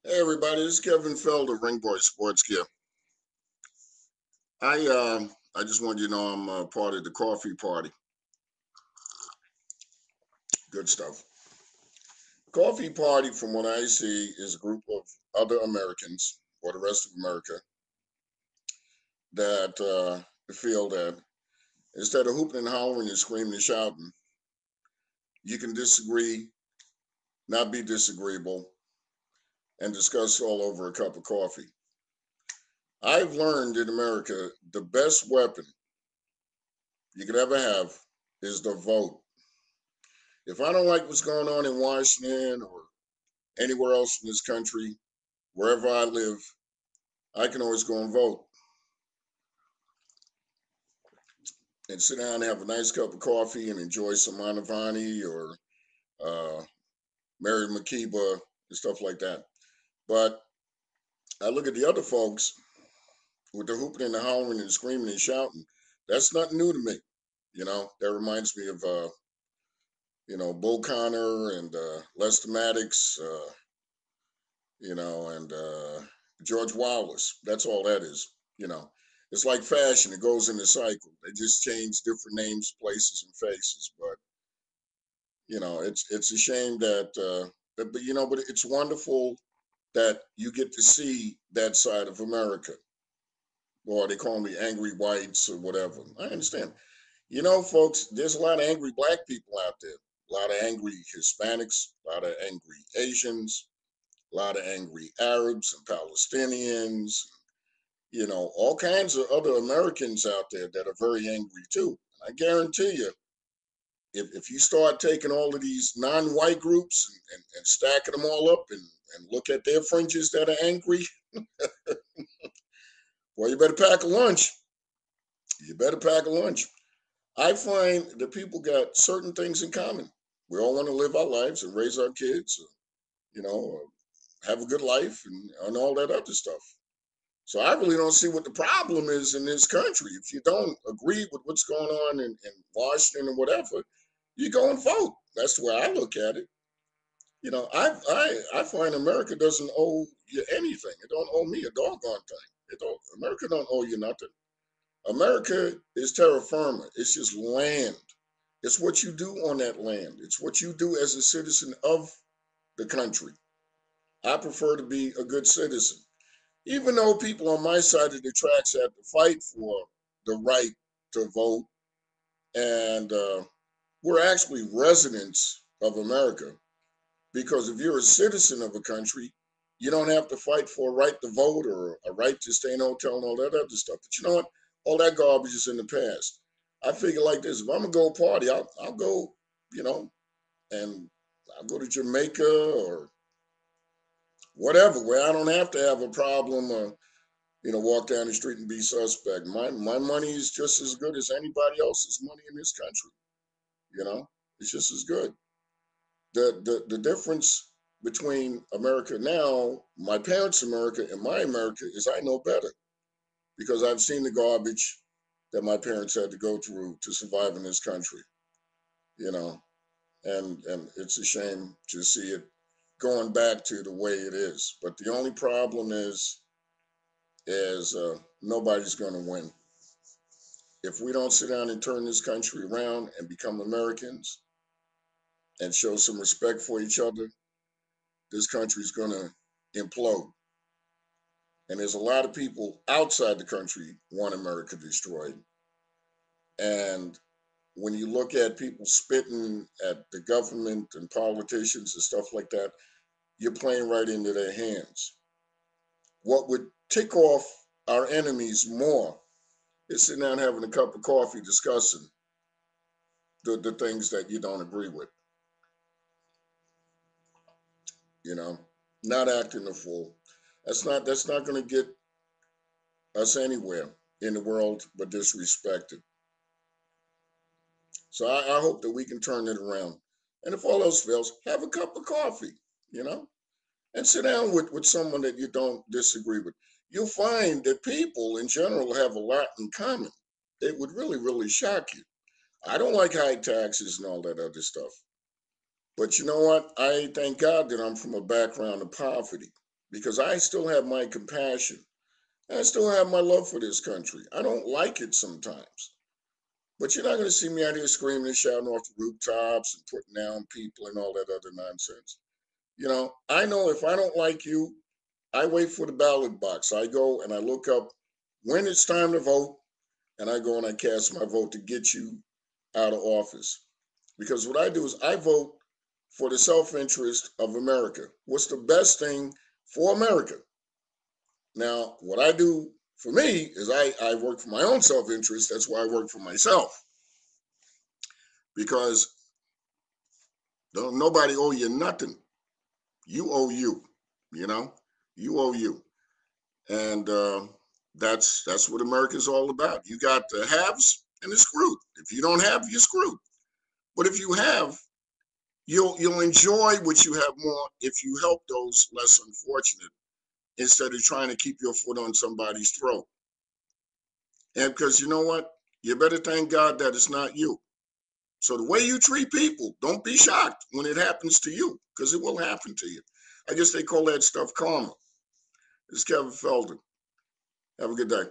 Hey everybody, this is Kevin Felder, Ringboy Sports Gear. I just wanted you to know I'm part of the coffee party. Good stuff. Coffee party, from what I see, is a group of other Americans or the rest of America that feel that instead of hooping and hollering and screaming and shouting, you can disagree, not be disagreeable, and discuss all over a cup of coffee. I've learned in America the best weapon you could ever have is the vote. If I don't like what's going on in Washington or anywhere else in this country, wherever I live, I can always go and vote and sit down and have a nice cup of coffee and enjoy some Manavani or uh, Mary Makiba and stuff like that. But I look at the other folks with the hooping and the hollering and screaming and shouting. That's nothing new to me. That reminds me of, Bull Connor and Lester Maddox, and George Wallace. That's all that is. You know, it's like fashion; it goes in a cycle. They just change different names, places, and faces. But it's a shame but it's wonderful that you get to see that side of America, or they call them the angry whites or whatever. I understand. Folks, there's a lot of angry black people out there, a lot of angry Hispanics, a lot of angry Asians, a lot of angry Arabs and Palestinians, all kinds of other Americans out there that are very angry too. I guarantee you, if you start taking all of these non-white groups and stacking them all up and look at their fringes that are angry, well, you better pack a lunch. You better pack a lunch. I find that people got certain things in common. We all want to live our lives and raise our kids, you know, have a good life and all that other stuff. So I really don't see what the problem is in this country. If you don't agree with what's going on in Washington or whatever, you go and vote. That's the way I look at it. I find America doesn't owe you anything. It don't owe me a doggone thing. America don't owe you nothing. America is terra firma. It's just land. It's what you do on that land. It's what you do as a citizen of the country. I prefer to be a good citizen. Even though people on my side of the tracks had to fight for the right to vote, and we're actually residents of America, because if you're a citizen of a country, you don't have to fight for a right to vote or a right to stay in a hotel and all that other stuff. But you know what? All that garbage is in the past. I figure like this: if I'm gonna go party, I'll go, and I'll go to Jamaica or whatever, where I don't have to have a problem. Walk down the street and be suspect. My money is just as good as anybody else's money in this country. It's just as good. The difference between America now, my parents' America, and my America is I know better because I've seen the garbage that my parents had to go through to survive in this country. You know, and it's a shame to see it going back to the way it is. But the only problem is nobody's going to win if we don't sit down and turn this country around and become Americans and show some respect for each other. This country's going to implode. And there's a lot of people outside the country want America destroyed. And when you look at people spitting at the government and politicians and stuff like that, you're playing right into their hands. What would tick off our enemies more is sitting down having a cup of coffee discussing the things that you don't agree with, you know, not acting a fool. That's not going to get us anywhere in the world but disrespected. So I hope that we can turn it around. And if all else fails, have a cup of coffee, you know, and sit down with someone that you don't disagree with. You'll find that people in general have a lot in common. It would really, really shock you. I don't like high taxes and all that other stuff. But you know what? I thank God that I'm from a background of poverty because I still have my compassion. I still have my love for this country. I don't like it sometimes. But you're not going to see me out here screaming and shouting off the rooftops and putting down people and all that other nonsense. I know if I don't like you, I wait for the ballot box. I go and I look up when it's time to vote, and I go and I cast my vote to get you out of office. Because what I do is I vote for the self-interest of America. What's the best thing for America? Now, what I do for me is I work for my own self-interest. That's why I work for myself. Because don't nobody owe you nothing. You owe you, you know? You owe you. And that's what America's all about. You got the haves and the screwed. If you don't have, you're screwed. But if you have, you'll enjoy what you have more if you help those less unfortunate instead of trying to keep your foot on somebody's throat. And because you know what? You better thank God that it's not you. So the way you treat people, don't be shocked when it happens to you, because it will happen to you. I guess they call that stuff karma. This is Kevin Felder. Have a good day.